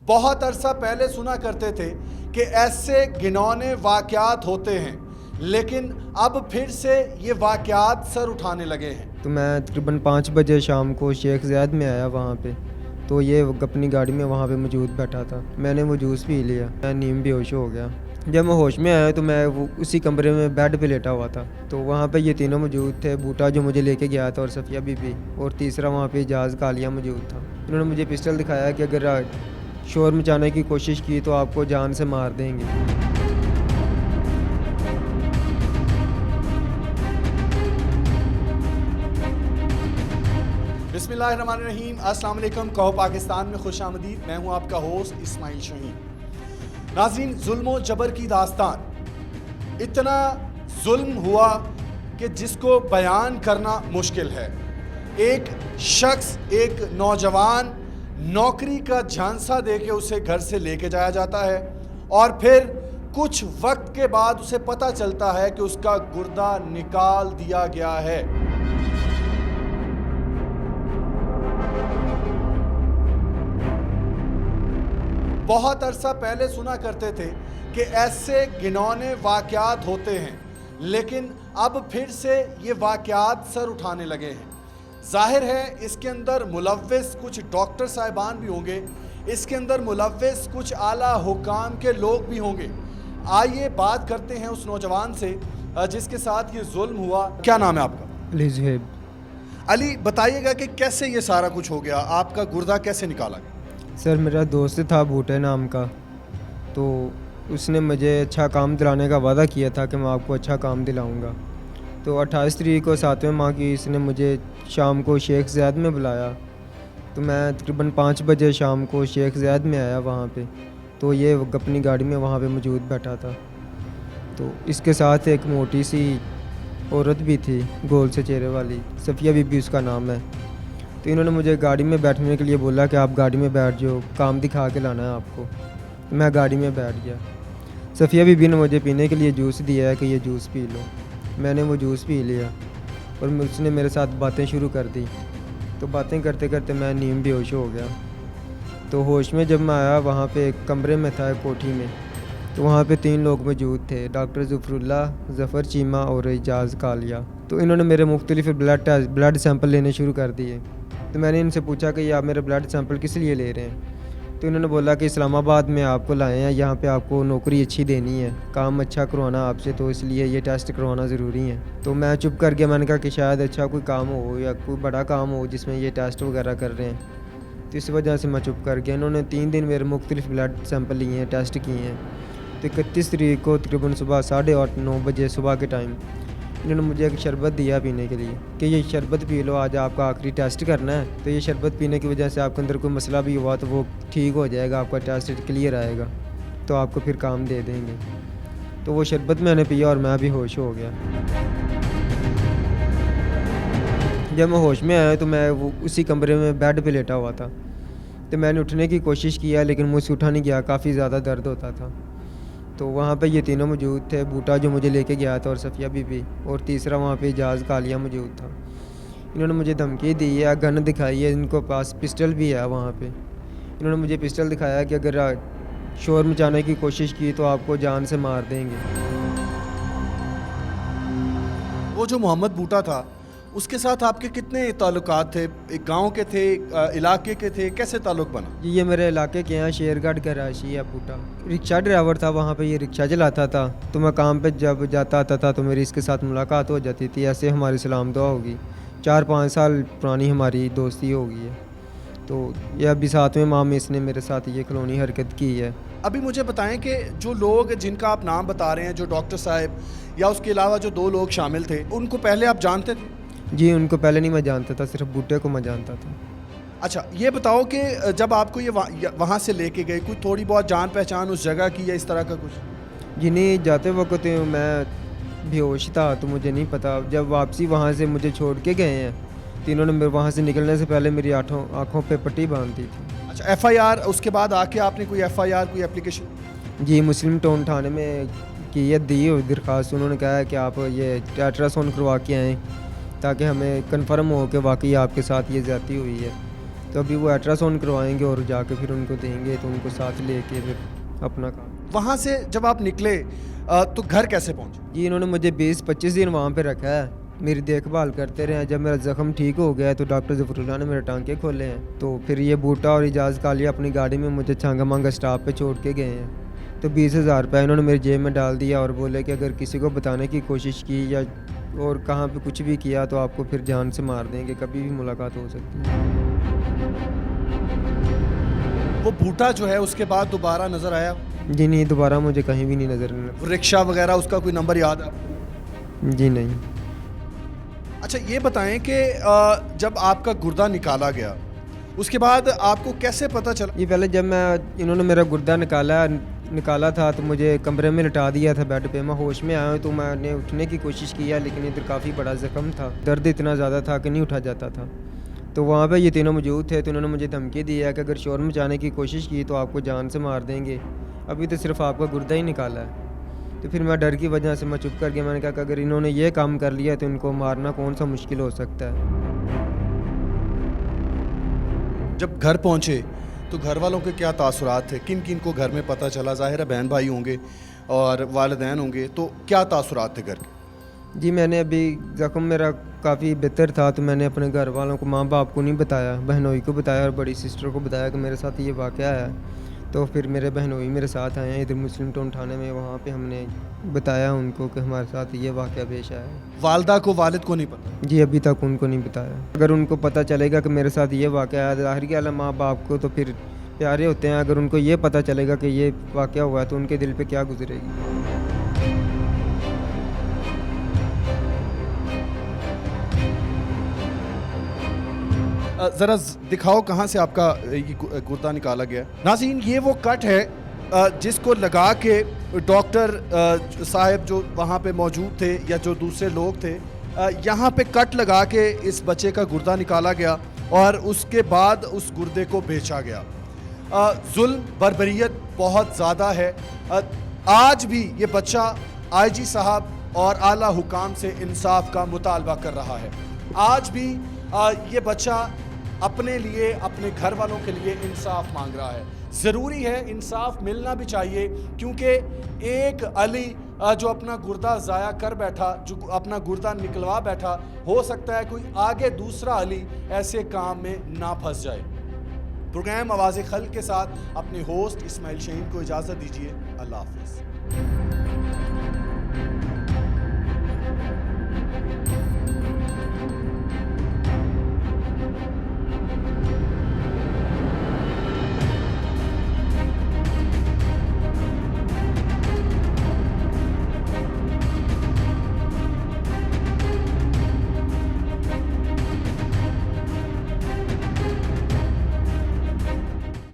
बहुत अरसा पहले सुना करते थे कि ऐसे घिनौने वाक़यात होते हैं, लेकिन अब फिर से ये वाक़यात सर उठाने लगे हैं। तो मैं तकरीबन 5 बजे शाम को शेख ज़ैद में आया वहाँ पे, तो ये अपनी गाड़ी में वहाँ पे मौजूद बैठा था। मैंने वो जूस पी लिया, मैं नींद बेहोश हो गया। जब मैं होश में आया तो मैं वो उसी कमरे में बेड पे लेटा हुआ था। तो वहाँ पे ये तीनों मौजूद थे, बूटा जो मुझे लेके गया था और सफ़िया बीबी, और तीसरा वहाँ पे इजाज़ कालिया मौजूद था। इन्होंने मुझे पिस्टल दिखाया कि अगर शोर मचाने की कोशिश की तो आपको जान से मार देंगे। बिस्मिल्लाहिर्रहमानिर्रहीम, अस्सलाम वालेकुम। कहो पाकिस्तान में खुश आमदीद। मैं हूँ आपका होस्ट इस्माइल शहीन। नाज़रीन, जुल्म जबर की दास्तान, इतना जुल्म हुआ कि जिसको बयान करना मुश्किल है। एक शख्स, एक नौजवान नौकरी का झांसा दे के उसे घर से लेके जाया जाता है और फिर कुछ वक्त के बाद उसे पता चलता है कि उसका गुर्दा निकाल दिया गया है। बहुत अरसा पहले सुना करते थे कि ऐसे घिनौने वाक़यात होते हैं, लेकिन अब फिर से ये वाक़यात सर उठाने लगे हैं। जाहिर है इसके अंदर मुलव्विस कुछ डॉक्टर साहिबान भी होंगे, इसके अंदर मुलव्विस कुछ आला हुकाम के लोग भी होंगे। आइए बात करते हैं उस नौजवान से जिसके साथ ये जुल्म हुआ। क्या नाम है आपका? अली ज़ुहैब। अली, बताइएगा कि कैसे ये सारा कुछ हो गया, आपका गुर्दा कैसे निकाला गया? सर, मेरा दोस्त था बूटे नाम का, तो उसने मुझे अच्छा काम दिलाने का वादा किया था कि मैं आपको अच्छा काम दिलाऊंगा। तो 28 तारीख को 7वें माह की इसने मुझे शाम को शेख ज़ैद में बुलाया। तो मैं तकरीबन 5 बजे शाम को शेख ज़ैद में आया वहाँ पे, तो ये अपनी गाड़ी में वहाँ पे मौजूद बैठा था। तो इसके साथ एक मोटी सी औरत भी थी, गोल से चेहरे वाली, सफ़िया बीबी उसका नाम है। तो इन्होंने मुझे गाड़ी में बैठने के लिए बोला कि आप गाड़ी में बैठ जाओ, काम दिखा के लाना है आपको। तो मैं गाड़ी में बैठ गया। सफ़िया बीबी ने मुझे पीने के लिए जूस दिया है कि ये जूस पी लो। मैंने वो जूस पी लिया और उसने मेरे साथ बातें शुरू कर दी। तो बातें करते करते मैं नींद बेहोश हो गया। तो होश में जब मैं आया, वहाँ पे एक कमरे में था, एक कोठी में। तो वहाँ पे 3 लोग मौजूद थे, डॉक्टर ज़फ़रुल्लाह, ज़फ़र चीमा और इजाज़ कालिया। तो इन्होंने मेरे मुख्तलिफ़ ब्लड सैंपल लेने शुरू कर दिए। तो मैंने इनसे पूछा कि ये आप मेरे ब्लड सैंपल किस लिए ले रहे हैं? तो इन्होंने बोला कि इस्लामाबाद में आपको लाए हैं, यहाँ पे आपको नौकरी अच्छी देनी है, काम अच्छा करवाना आपसे, तो इसलिए ये टेस्ट करवाना ज़रूरी है। तो मैं चुप कर गया। मैंने कहा कि शायद अच्छा कोई काम हो या कोई बड़ा काम हो जिसमें ये टेस्ट वगैरह कर रहे हैं। तो इस वजह से मैं चुप कर गया। इन्होंने 3 दिन मेरे मुख्तलिफ़ ब्लड सैंपल लिए हैं, टेस्ट किए हैं। तो 31 तारीख को तकरीबन सुबह 8:30-9 बजे सुबह के टाइम इन्होंने मुझे एक शरबत दिया पीने के लिए कि ये शरबत पी लो, आज आपका आखिरी टेस्ट करना है। तो ये शरबत पीने की वजह से आपके अंदर कोई मसला भी हुआ तो वो ठीक हो जाएगा, आपका टेस्ट क्लियर आएगा, तो आपको फिर काम दे देंगे। तो वो शरबत मैंने पिया और मैं भी होश हो गया। जब मैं होश में आया तो मैं वो उसी कमरे में बेड पे लेटा हुआ था। तो मैंने उठने की कोशिश किया लेकिन मुझसे उठा नहीं गया, काफ़ी ज़्यादा दर्द होता था। तो वहाँ पे ये तीनों मौजूद थे, बूटा जो मुझे लेके गया था और सफ़िया बीबी, और तीसरा वहाँ पे इजाज़ कालिया मौजूद था। इन्होंने मुझे धमकी दी है, गन दिखाई है, इनको पास पिस्टल भी है वहाँ पे। इन्होंने मुझे पिस्टल दिखाया कि अगर शोर मचाने की कोशिश की तो आपको जान से मार देंगे। वो जो मोहम्मद बूटा था, उसके साथ आपके कितने ताल्लुकात थे? एक गांव के थे, इलाके के थे, कैसे ताल्लुक बना? ये मेरे इलाके के यहाँ शेरगढ़ का रहायशी है बूटा। रिक्शा ड्राइवर था वहाँ पे, ये रिक्शा चलाता था। तो मैं काम पे जब जाता आता था तो मेरी इसके साथ मुलाकात हो जाती थी, ऐसे हमारी सलाम दुआ होगी। 4-5 साल पुरानी हमारी दोस्ती हो गई है। तो ये अभी 7वें माह में इसने मेरे साथ ये खिलौनी हरकत की है। अभी मुझे बताएं कि जो लोग जिनका आप नाम बता रहे हैं, जो डॉक्टर साहब या उसके अलावा जो 2 लोग शामिल थे, उनको पहले आप जानते थे? जी, उनको पहले नहीं मैं जानता था, सिर्फ बूटे को मैं जानता था। अच्छा, ये बताओ कि जब आपको ये वहाँ से लेके गए, कोई थोड़ी बहुत जान पहचान उस जगह की या इस तरह का कुछ? जी नहीं, जाते वक्त मैं बेहोश था तो मुझे नहीं पता। जब वापसी वहाँ से मुझे छोड़ के गए हैं तो इन्होंने मेरे वहाँ से निकलने से पहले मेरी आँखों पे पट्टी बांध दी थी। अच्छा, FIR उसके बाद आके आपने कोई FIR, कोई एप्लीकेशन? जी, मुस्लिम टाउन थाने में की दी हुई दरख्वास्त। उन्होंने कहा है कि आप ये अल्ट्रासाउंड करवा के आएँ ताकि हमें कंफर्म हो कि वाकई आपके साथ ये ज़्यादती हुई है। तो अभी वो अल्ट्रासाउंड करवाएंगे और जाके फिर उनको देंगे, तो उनको साथ लेके फिर अपना काम। वहाँ से जब आप निकले तो घर कैसे पहुँचे? जी इन्होंने मुझे 20-25 दिन वहाँ पे रखा है, मेरी देखभाल करते रहे। जब मेरा ज़ख्म ठीक हो गया तो डॉक्टर ज़फ़रुल्लाह ने मेरे टांके खोले हैं। तो फिर ये बूटा और इजाज़ कालिया अपनी गाड़ी में मुझे छांगा मांगा स्टॉप पे छोड़ के गए हैं। तो 20,000 रुपये इन्होंने मेरी जेब में डाल दिया और बोले कि अगर किसी को बताने की कोशिश की या और कहाँ पे कुछ भी किया तो आपको फिर जान से मार देंगे, कभी भी मुलाकात हो सकती है। वो बूटा जो है उसके बाद दोबारा नज़र आया? जी नहीं, दोबारा मुझे कहीं भी नहीं नज़र। रिक्शा वगैरह उसका कोई नंबर याद है आपको? जी नहीं। अच्छा ये बताएं कि जब आपका गुर्दा निकाला गया उसके बाद आपको कैसे पता चला? ये पहले जब इन्होंने मेरा गुर्दा निकाला था तो मुझे कमरे में लिटा दिया था बेड पे। मैं होश में आया तो मैंने उठने की कोशिश किया, लेकिन इधर काफ़ी बड़ा ज़ख्म था, दर्द इतना ज़्यादा था कि नहीं उठा जाता था। तो वहाँ पे ये तीनों मौजूद थे, तो उन्होंने मुझे धमकी दी है कि अगर शोर मचाने की कोशिश की तो आपको जान से मार देंगे, अभी तो सिर्फ आपका गुर्दा ही निकाला है। तो फिर मैं डर की वजह से मैं चुप कर गया। मैंने कहा कि अगर इन्होंने ये काम कर लिया तो इनको मारना कौन सा मुश्किल हो सकता है। जब घर पहुँचे तो घर वालों के क्या तासुरात थे? किन किन को घर में पता चला? ज़ाहिर है बहन भाई होंगे और वालिदैन होंगे, तो क्या तासुरात थे घर के? जी मैंने अभी ज़ख्म मेरा काफ़ी बेहतर था तो मैंने अपने घर वालों को, माँ बाप को नहीं बताया, बहनोई को बताया और बड़ी सिस्टर को बताया कि मेरे साथ ये वाक़या है। तो फिर मेरे बहनोई मेरे साथ आए हैं इधर मुस्लिम टाउन थाने में, वहाँ पे हमने बताया उनको कि हमारे साथ ये वाक़या पेश आया है। वालदा को, वालिद को नहीं पता? जी अभी तक उनको नहीं बताया। अगर उनको पता चलेगा कि मेरे साथ ये वाक़या है, ज़ाहिर की आला माँ बाप को तो फिर प्यारे होते हैं, अगर उनको ये पता चलेगा कि ये वाक़या हुआ है तो उनके दिल पे क्या गुजरेगी। ज़रा दिखाओ कहाँ से आपका ये गुर्दा निकाला गया। नाज़रीन ये वो कट है जिसको लगा के डॉक्टर साहब जो वहाँ पे मौजूद थे या जो दूसरे लोग थे, यहाँ पे कट लगा के इस बच्चे का गुर्दा निकाला गया और उसके बाद उस गुर्दे को बेचा गया। जुल्म बर्बरियत बहुत ज़्यादा है। आज भी ये बच्चा आईजी साहब और आला हुकाम से इंसाफ का मुतालबा कर रहा है। आज भी ये बच्चा अपने लिए, अपने घर वालों के लिए इंसाफ मांग रहा है। ज़रूरी है, इंसाफ मिलना भी चाहिए, क्योंकि एक अली जो अपना गुर्दा ज़ाया कर बैठा, जो अपना गुर्दा निकलवा बैठा, हो सकता है कोई आगे दूसरा अली ऐसे काम में ना फंस जाए। प्रोग्राम आवाज़ खल्क़ के साथ अपने होस्ट इस्माइल शहीन को इजाज़त दीजिए। अल्लाह हाफ़िज़।